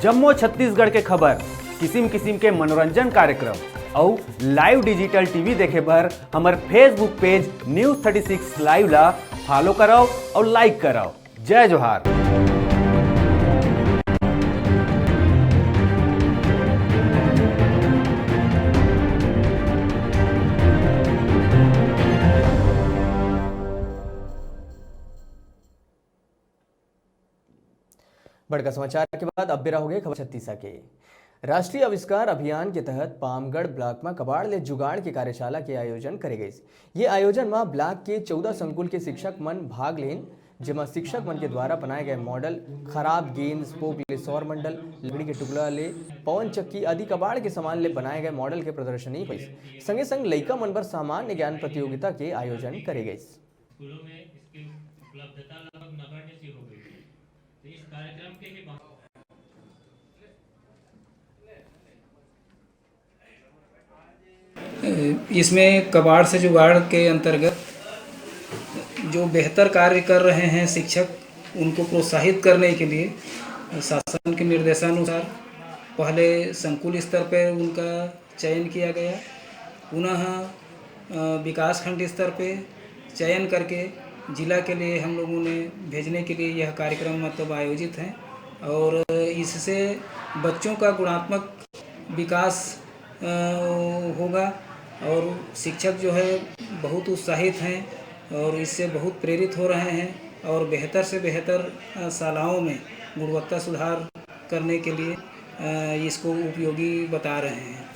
जम्मू छत्तीसगढ़ के खबर, किसिम किसिम के मनोरंजन कार्यक्रम और लाइव डिजिटल टीवी देखे बर हमार फेसबुक पेज न्यूज़ 36 लाइव ला फॉलो कराओ और लाइक कराओ। जय जोहार। बड़का समाचार के बाद अब बेरा हो गए खबर छत्तीसा के। राष्ट्रीय आविष्कार अभियान के तहत पामगढ़ ब्लॉक में कबाड़ ले जुगाड़ के कार्यशाला के आयोजन करे गए। ये आयोजन में ब्लॉक के 14 संकुल के शिक्षक मन भाग लेन, जिसमें शिक्षक मन के द्वारा बनाए गए मॉडल, खराब गेंद, स्पोक ले सौर मंडल, लकड़ी के टुकड़ा ले पवन चक्की आदि कबाड़ के सामान ले बनाए गए मॉडल के प्रदर्शनी हुई। संगे संग लइका मन पर सामान्य ज्ञान प्रतियोगिता के आयोजन करे गए। स्कूलों में इसकी उपलब्धता लगभग नगण्य सी हो गई थी। तो इस कार्यक्रम के ही इसमें कबाड़ से जुगाड़ के अंतर्गत जो बेहतर कार्य कर रहे हैं शिक्षक, उनको प्रोत्साहित करने के लिए शासन के निर्देशानुसार पहले संकुल स्तर पर उनका चयन किया गया, पुनः विकासखंड स्तर पे चयन करके जिला के लिए हम लोगों ने भेजने के लिए यह कार्यक्रम मतलब आयोजित है। और इससे बच्चों का गुणात्मक विकास होगा और शिक्षक जो है बहुत उत्साहित हैं और इससे बहुत प्रेरित हो रहे हैं और बेहतर से बेहतर शालाओं में गुणवत्ता सुधार करने के लिए इसको उपयोगी बता रहे हैं।